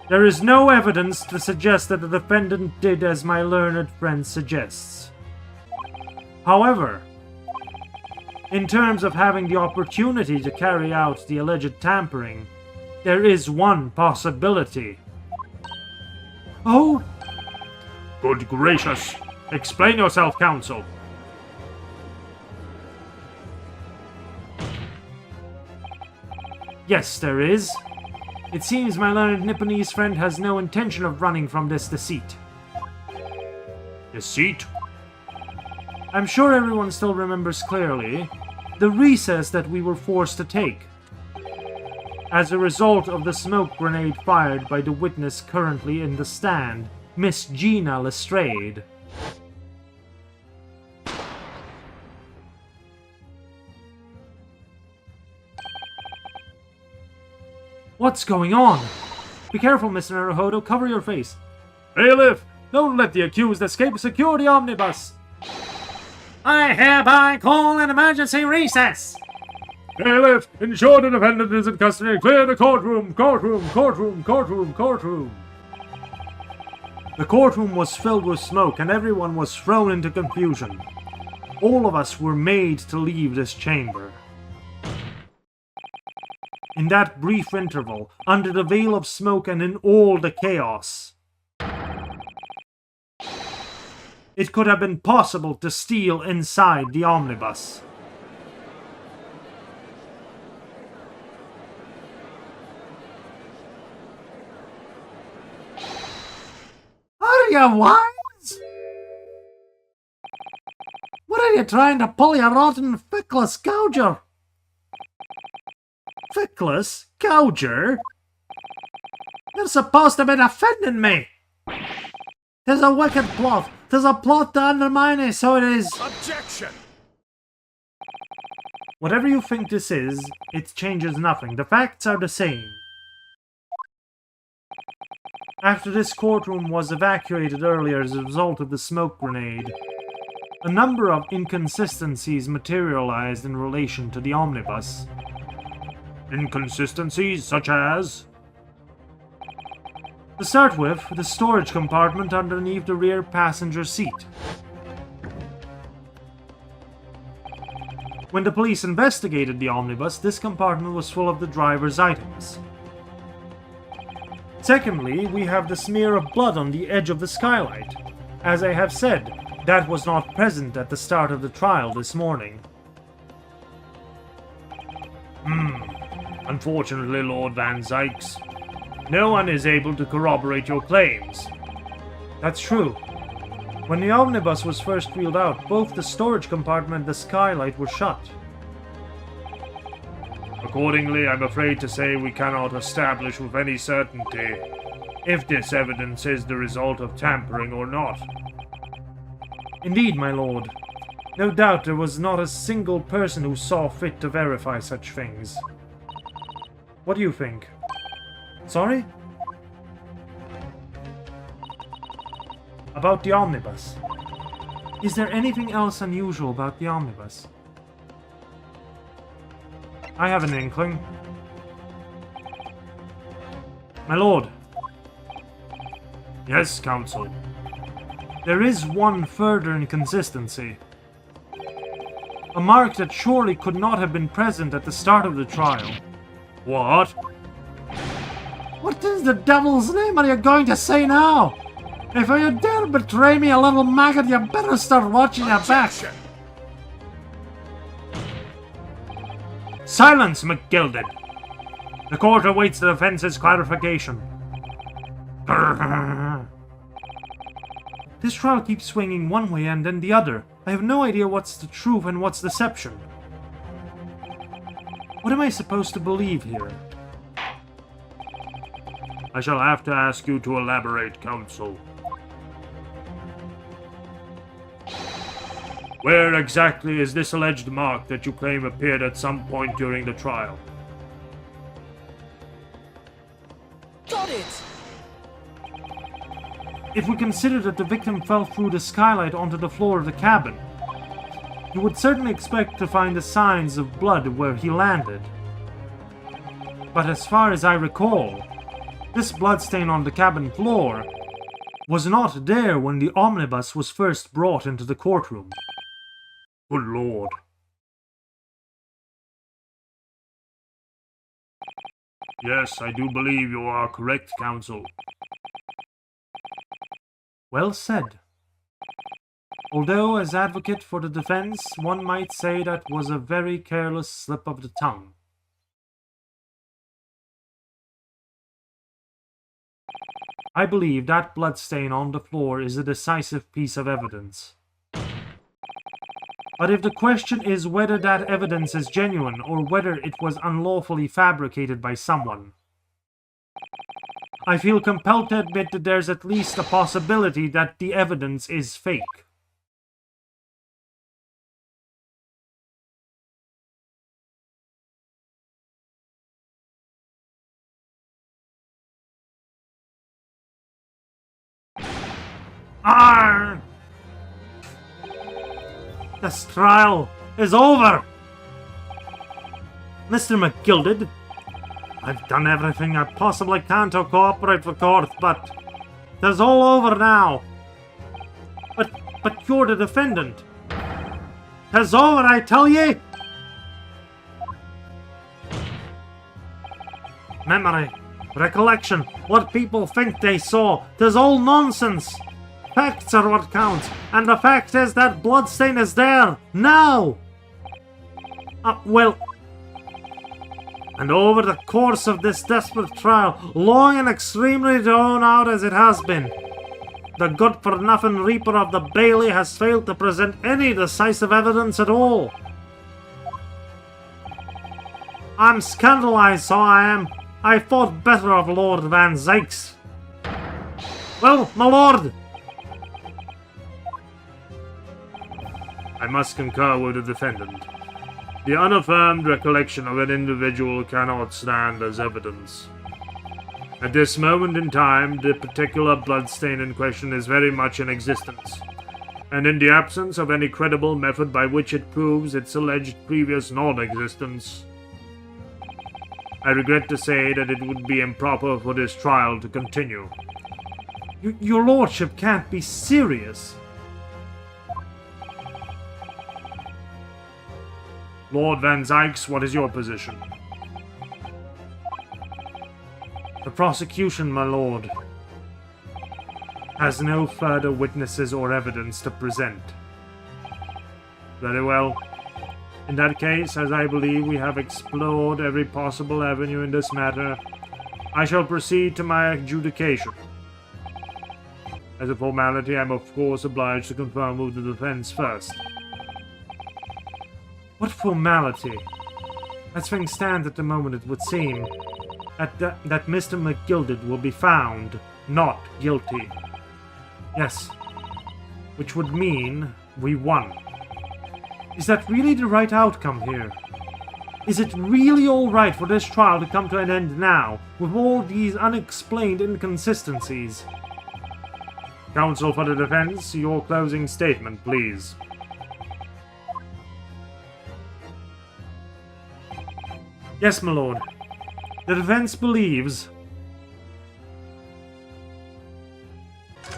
There is no evidence to suggest that the defendant did as my learned friend suggests. However, in terms of having the opportunity to carry out the alleged tampering, there is one possibility. Oh? Good gracious! Explain yourself, counsel! Yes, there is. It seems my learned Nipponese friend has no intention of running from this deceit. Deceit? I'm sure everyone still remembers clearly the recess that we were forced to take as a result of the smoke grenade fired by the witness currently in the stand, Miss Gina Lestrade. What's going on? Be careful, Mr. Naruhodo. Cover your face. Bailiff, don't let the accused escape. Secure the omnibus. I hereby call an emergency recess. Bailiff, ensure the defendant is in custody. Clear the courtroom. Courtroom. The courtroom was filled with smoke and everyone was thrown into confusion. All of us were made to leave this chamber. In that brief interval, under the veil of smoke and in all the chaos, it could have been possible to steal inside the omnibus. Are you wise? What are you trying to pull, you rotten, feckless gouger? Feckless? Gouger? You're supposed to be defending me! There's a wicked plot. There's a plot to undermine me, so it is. Objection! Whatever you think this is, it changes nothing. The facts are the same. After this courtroom was evacuated earlier as a result of the smoke grenade, a number of inconsistencies materialized in relation to the omnibus. Inconsistencies such as? To start with, the storage compartment underneath the rear passenger seat. When the police investigated the omnibus, this compartment was full of the driver's items. Secondly, we have the smear of blood on the edge of the skylight. As I have said, that was not present at the start of the trial this morning. Unfortunately, Lord Van Zykes, no one is able to corroborate your claims. That's true. When the omnibus was first wheeled out, both the storage compartment and the skylight were shut. Accordingly, I'm afraid to say we cannot establish with any certainty if this evidence is the result of tampering or not. Indeed, my lord. No doubt there was not a single person who saw fit to verify such things. What do you think? Sorry? About the omnibus. Is there anything else unusual about the omnibus? I have an inkling. My lord. Yes, counsel. There is one further inconsistency. A mark that surely could not have been present at the start of the trial. What? What in the devil's name are you going to say now? If you dare betray me, a little maggot, you better start watching your back. Silence, McGilded! The court awaits the defense's clarification. This trial keeps swinging one way and then the other. I have no idea what's the truth and what's deception. What am I supposed to believe here? I shall have to ask you to elaborate, counsel. Where exactly is this alleged mark that you claim appeared at some point during the trial? Got it! If we consider that the victim fell through the skylight onto the floor of the cabin, you would certainly expect to find the signs of blood where he landed. But as far as I recall, This bloodstain on the cabin floor was not there when the omnibus was first brought into the courtroom. Good lord. Yes, I do believe you are correct, counsel. Well said. Although, as advocate for the defense, one might say that was a very careless slip of the tongue. I believe that bloodstain on the floor is a decisive piece of evidence. But if the question is whether that evidence is genuine or whether it was unlawfully fabricated by someone, I feel compelled to admit that there's at least a possibility that the evidence is fake. Arr! This trial is over! Mr. McGilded, I've done everything I possibly can to cooperate with court, but it's all over now. But you're the defendant. It's over, I tell ye! Memory, recollection, what people think they saw, 'tis all nonsense. Facts are what count, and the fact is that bloodstain is there, now! And over the course of this desperate trial, long and extremely drawn out as it has been, the good-for-nothing Reaper of the Bailey has failed to present any decisive evidence at all. I'm scandalized, so I am. I thought better of Lord Van Zykes. Well, my lord, I must concur with the defendant. The unaffirmed recollection of an individual cannot stand as evidence. At this moment in time, the particular bloodstain in question is very much in existence, and in the absence of any credible method by which it proves its alleged previous non-existence, I regret to say that it would be improper for this trial to continue. Your lordship can't be serious. Lord Van Zykes, what is your position? The prosecution, my lord, has no further witnesses or evidence to present. Very well. In that case, as I believe we have explored every possible avenue in this matter, I shall proceed to my adjudication. As a formality, I am of course obliged to confirm with the defense first. What formality? As things stand at the moment, it would seem that Mr. McGilded will be found not guilty. Yes, which would mean we won. Is that really the right outcome here? Is it really all right for this trial to come to an end now, with all these unexplained inconsistencies? Counsel for the defense, your closing statement, please. Yes, my lord. The defense believes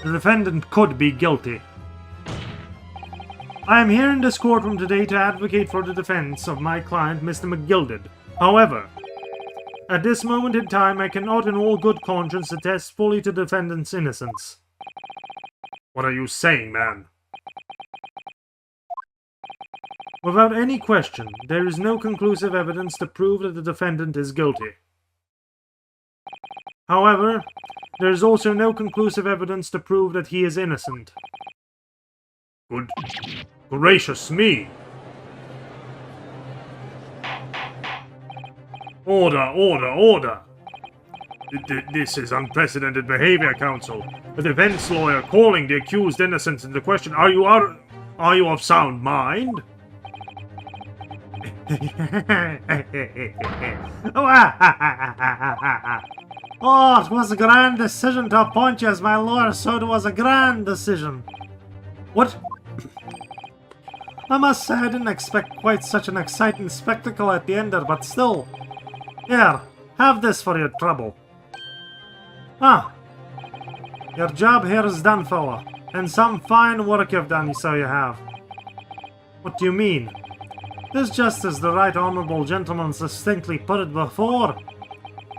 the defendant could be guilty. I am here in this courtroom today to advocate for the defense of my client, Mr. McGilded. However, at this moment in time, I cannot in all good conscience attest fully to the defendant's innocence. What are you saying, man? Without any question, there is no conclusive evidence to prove that the defendant is guilty. However, there is also no conclusive evidence to prove that he is innocent. Good gracious me! Order, order, order! This is unprecedented behavior, counsel. A defense lawyer calling the accused innocent into question. Are you of sound mind? Oh, it was a grand decision to appoint you as my lawyer, so it was a grand decision. What? I must say I didn't expect quite such an exciting spectacle at the end there, but still. Here, have this for your trouble. Ah, your job here is done, fella. And some fine work you've done, so you have. What do you mean? This just as the right honourable gentleman succinctly put it before.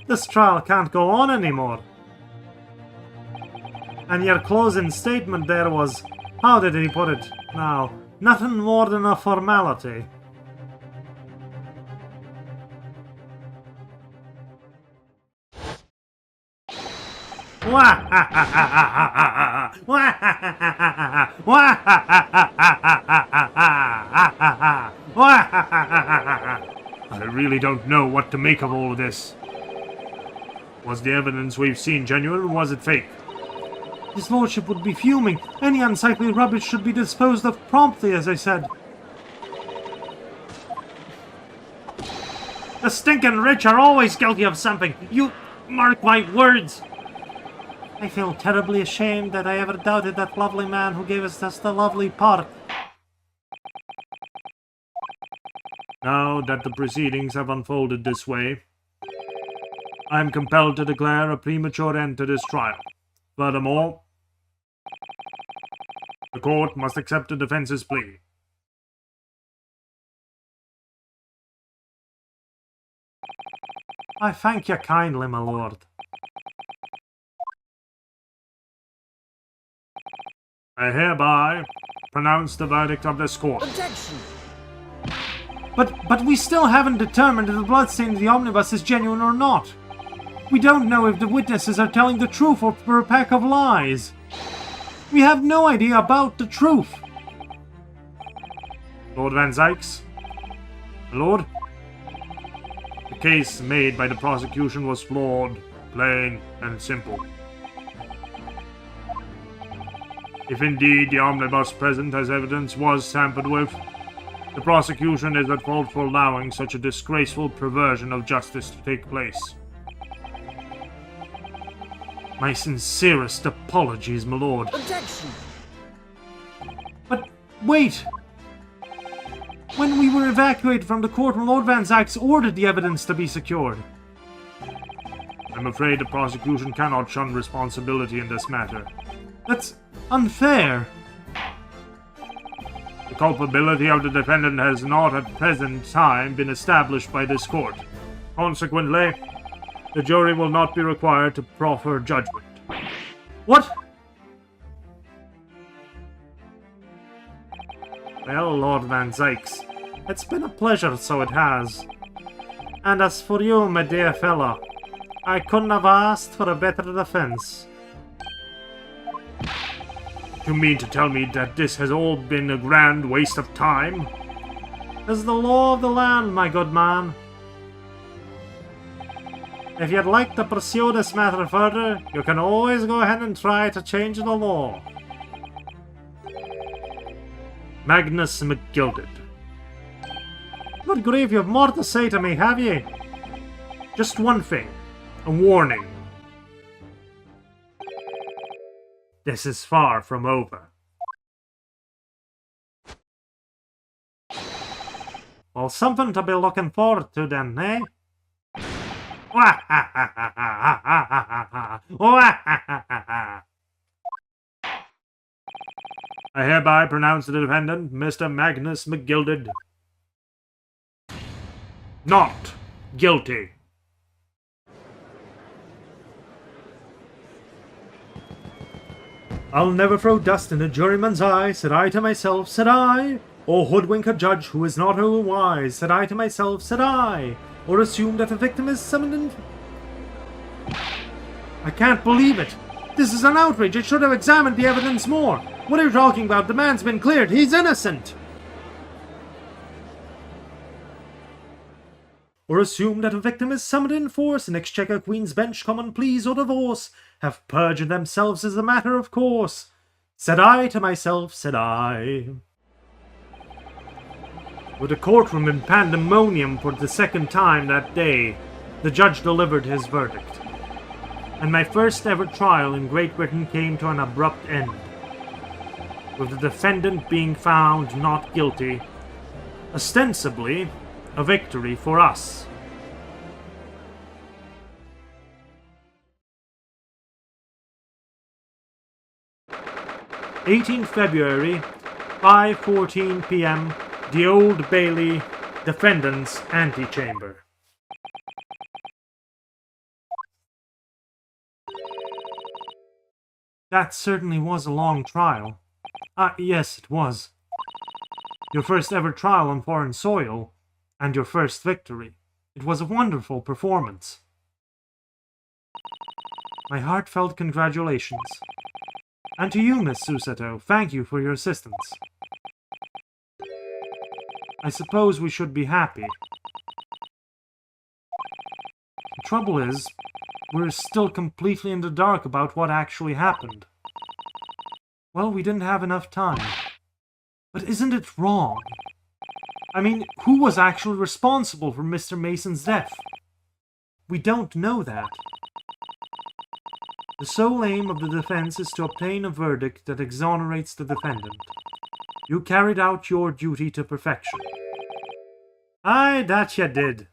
This trial can't go on anymore. And your closing statement there was, how did he put it? Now, nothing more than a formality. I really don't know what to make of all of this. Was the evidence we've seen genuine, or was it fake? His lordship would be fuming. Any unsightly rubbish should be disposed of promptly, as I said. The stinking rich are always guilty of something. You mark my words. I feel terribly ashamed that I ever doubted that lovely man who gave us just a lovely part. Now that the proceedings have unfolded this way, I am compelled to declare a premature end to this trial. Furthermore, the court must accept the defense's plea. I thank you kindly, my lord. I hereby pronounce the verdict of this court. Objection! But we still haven't determined if the bloodstain of the omnibus is genuine or not. We don't know if the witnesses are telling the truth or a pack of lies. We have no idea about the truth. Lord Van Zykes? Lord? The case made by the prosecution was flawed, plain, and simple. If indeed the omnibus present as evidence was tampered with, the prosecution is at fault for allowing such a disgraceful perversion of justice to take place. My sincerest apologies, my lord. Objection! But wait! When we were evacuated from the courtroom, Lord Van Zykes ordered the evidence to be secured. I'm afraid the prosecution cannot shun responsibility in this matter. That's unfair. The culpability of the defendant has not at present time been established by this court. Consequently, the jury will not be required to proffer judgment. What? Well, Lord Van Zykes, it's been a pleasure, so it has. And as for you, my dear fellow, I couldn't have asked for a better defense. You mean to tell me that this has all been a grand waste of time? It's the law of the land, my good man. If you'd like to pursue this matter further, you can always go ahead and try to change the law. Magnus McGilded. Good grief, you've more to say to me, have ye? Just one thing. A warning. This is far from over. Well, something to be looking forward to then, eh? I hereby pronounce the defendant, Mr. Magnus McGilded, not guilty. I'll never throw dust in a juryman's eye, said I to myself, said I. Or hoodwink a judge who is not wise, said I to myself, said I. Or assume that the victim is summoned in... I can't believe it. This is an outrage. I should have examined the evidence more. What are you talking about? The man's been cleared. He's innocent. Or assume that a victim is summoned in force, and Exchequer Queen's Bench common pleas or divorce have perjured themselves as a matter of course. Said I to myself, said I. With the courtroom in pandemonium for the second time that day, the judge delivered his verdict. And my first ever trial in Great Britain came to an abrupt end, with the defendant being found not guilty, ostensibly a victory for us. 18th February, 5:14 p.m., the Old Bailey, defendant's antechamber. That certainly was a long trial. Yes, it was. Your first ever trial on foreign soil, and your first victory. It was a wonderful performance. My heartfelt congratulations. And to you, Miss Susato, thank you for your assistance. I suppose we should be happy. The trouble is, we're still completely in the dark about what actually happened. Well, we didn't have enough time. But isn't it wrong? I mean, who was actually responsible for Mr. Mason's death? We don't know that. The sole aim of the defense is to obtain a verdict that exonerates the defendant. You carried out your duty to perfection. Aye, that you did.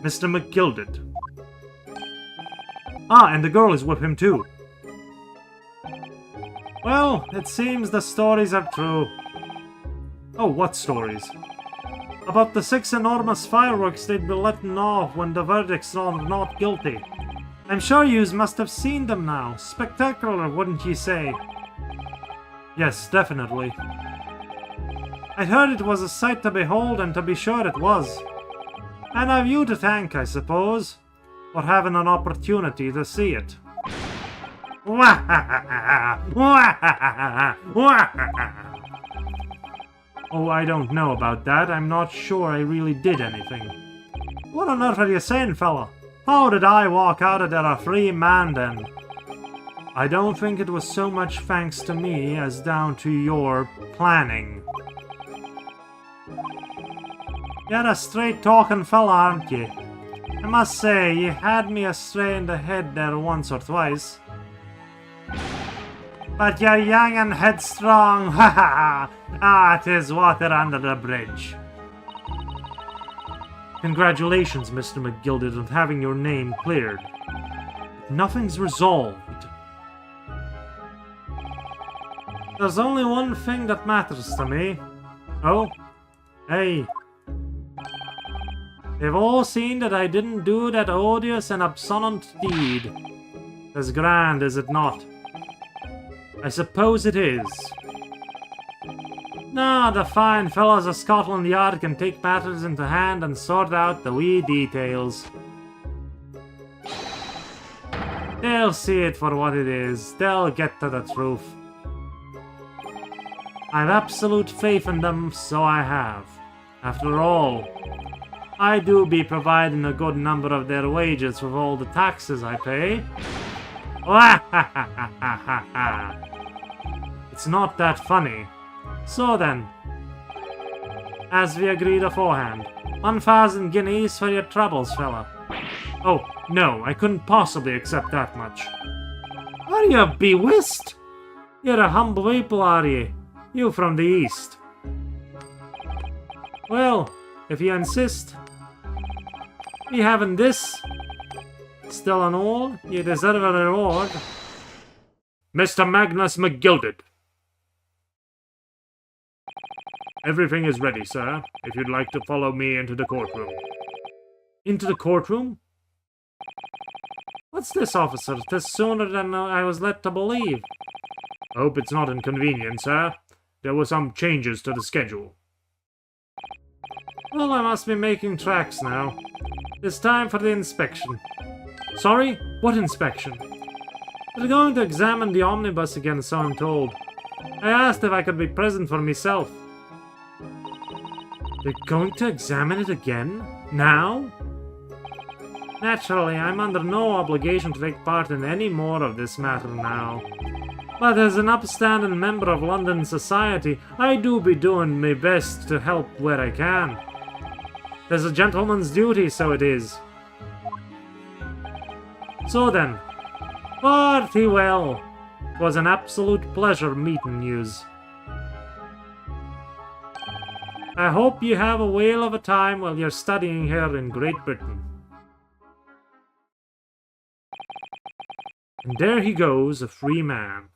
Mr. McGilded. And the girl is with him too. Well, it seems the stories are true. Oh, what stories? About the 6 enormous fireworks they'd be letting off when the verdict's on not guilty. I'm sure yous must have seen them now. Spectacular, wouldn't ye say? Yes, definitely. I'd heard it was a sight to behold, and to be sure it was. And I've you to thank, I suppose, for having an opportunity to see it. Oh, I don't know about that. I'm not sure I really did anything. What on earth are you saying, fella? How did I walk out of there a free man, then? I don't think it was so much thanks to me as down to your planning. You're a straight-talking fella, aren't you? I must say, you had me astray in the head there once or twice. But you're young and headstrong, ha ha ha! 'Tis water under the bridge. Congratulations, Mr. McGilded, on having your name cleared. But nothing's resolved. There's only one thing that matters to me. Oh? Hey. They've all seen that I didn't do that odious and abstinent deed. As grand, is it not? I suppose it is. Now, the fine fellows of Scotland Yard can take matters into hand and sort out the wee details. They'll see it for what it is. They'll get to the truth. I've absolute faith in them, so I have. After all, I do be providing a good number of their wages with all the taxes I pay. It's not that funny. So then, as we agreed aforehand, 1,000 guineas for your troubles, fella. Oh, no, I couldn't possibly accept that much. Are you bewissed? You're a humble people, are ye? You from the east. Well, if you insist, we having this. Still and all, you deserve a reward. Mr. Magnus McGilded. Everything is ready, sir, if you'd like to follow me into the courtroom. Into the courtroom? What's this, officer? 'Tis sooner than I was led to believe. I hope it's not inconvenient, sir. There were some changes to the schedule. Well, I must be making tracks now. It's time for the inspection. Sorry? What inspection? They're going to examine the omnibus again, so I'm told. I asked if I could be present for myself. They're going to examine it again? Now? Naturally, I'm under no obligation to take part in any more of this matter now. But as an upstanding member of London society, I do be doing my best to help where I can. There's a gentleman's duty, so it is. So then, party well. 'Twas an absolute pleasure meeting yous. I hope you have a whale of a time while you're studying here in Great Britain. And there he goes, a free man.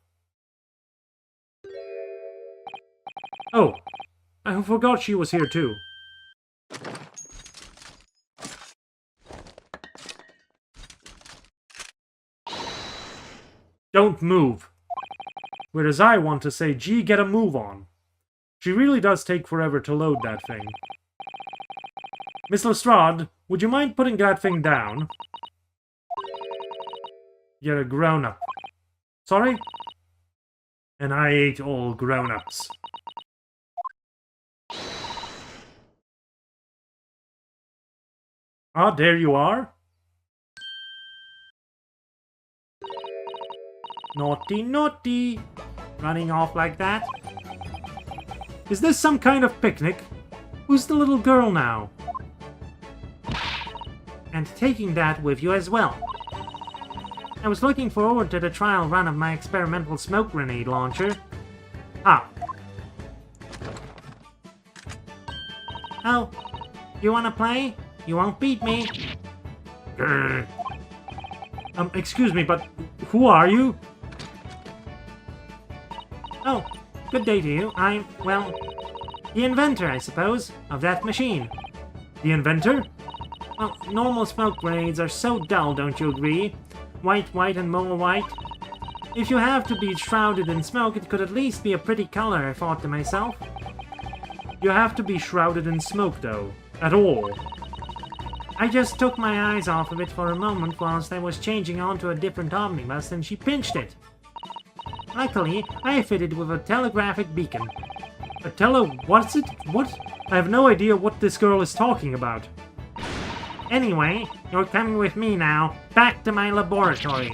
Oh, I forgot she was here too. Don't move. Whereas I want to say, gee, get a move on. She really does take forever to load that thing. Miss Lestrade, would you mind putting that thing down? You're a grown-up. Sorry? And I hate all grown-ups. Ah, there you are. Naughty, naughty. Running off like that. Is this some kind of picnic? Who's the little girl now? And taking that with you as well. I was looking forward to the trial run of my experimental smoke grenade launcher. Ah. Oh, you wanna play? You won't beat me. Grr. Excuse me, but who are you? Oh, good day to you. I'm, well, the inventor, I suppose, of that machine. The inventor? Well, normal smoke grenades are so dull, don't you agree? White, white, and more white. If you have to be shrouded in smoke, it could at least be a pretty color, I thought to myself. You have to be shrouded in smoke, though. At all. I just took my eyes off of it for a moment whilst I was changing onto a different omnibus, and she pinched it. Luckily, I fitted with a telegraphic beacon. What's it? What? I have no idea what this girl is talking about. Anyway, you're coming with me now, back to my laboratory.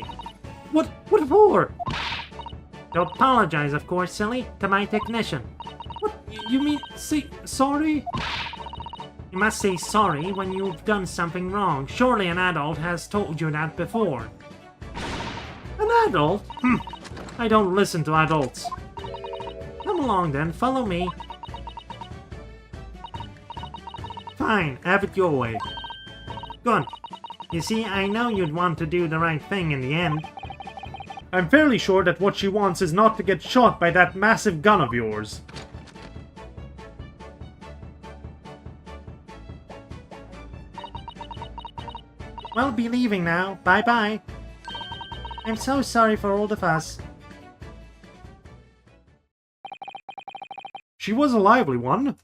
What for? To apologize, of course, silly, to my technician. What? You mean, say, sorry? You must say sorry when you've done something wrong. Surely an adult has told you that before. An adult? I don't listen to adults. Come along then, follow me. Fine, have it your way. Good. You see, I know you'd want to do the right thing in the end. I'm fairly sure that what she wants is not to get shot by that massive gun of yours. Well, be leaving now. Bye-bye. I'm so sorry for all the fuss. She was a lively one.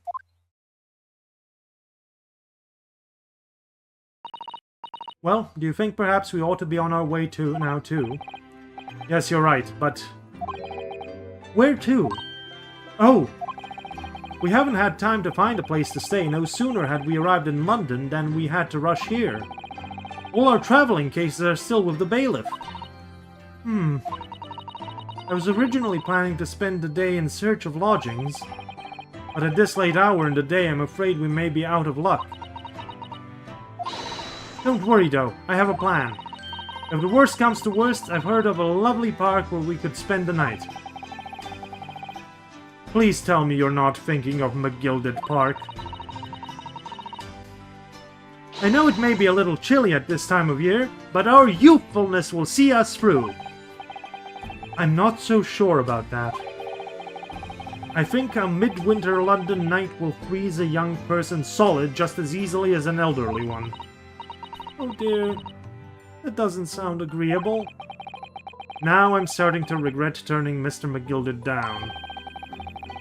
Well, do you think perhaps we ought to be on our way now too? Yes, you're right, but... Where to? Oh! We haven't had time to find a place to stay. No sooner had we arrived in London than we had to rush here. All our traveling cases are still with the bailiff. I was originally planning to spend the day in search of lodgings, but at this late hour in the day I'm afraid we may be out of luck. Don't worry though, I have a plan. If the worst comes to worst, I've heard of a lovely park where we could spend the night. Please tell me you're not thinking of McGilded Park. I know it may be a little chilly at this time of year, but our youthfulness will see us through. I'm not so sure about that. I think a midwinter London night will freeze a young person solid just as easily as an elderly one. Oh dear, that doesn't sound agreeable. Now I'm starting to regret turning Mr. McGilded down.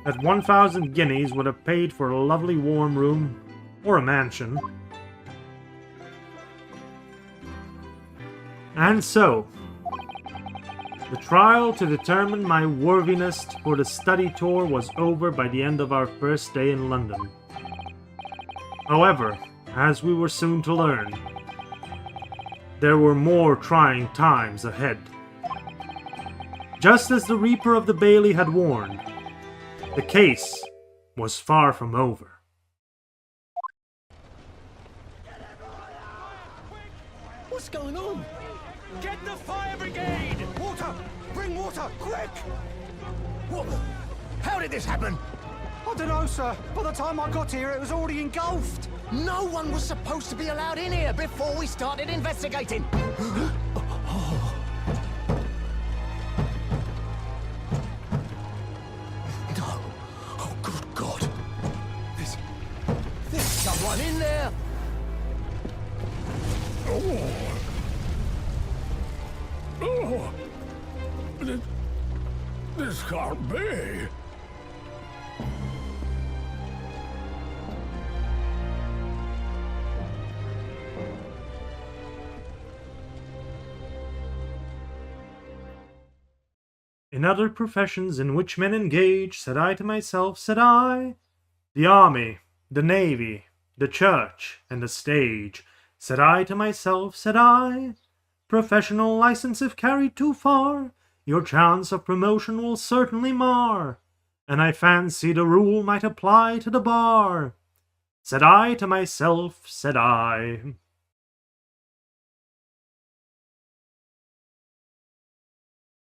That 1,000 guineas would have paid for a lovely warm room, or a mansion. And so, the trial to determine my worthiness for the study tour was over by the end of our first day in London. However, as we were soon to learn, there were more trying times ahead. Just as the Reaper of the Bailey had warned, the case was far from over. What's going on? Get the fire brigade! Water! Bring water, quick! What the... How did this happen? I don't know, sir. By the time I got here, it was already engulfed. No one was supposed to be allowed in here before we started investigating. Oh, this can't be. In other professions in which men engage, said I to myself, said I, the army, the navy, the church, and the stage, said I to myself, said I, professional license if carried too far, your chance of promotion will certainly mar, and I fancied a rule might apply to the bar. Said I to myself, said I.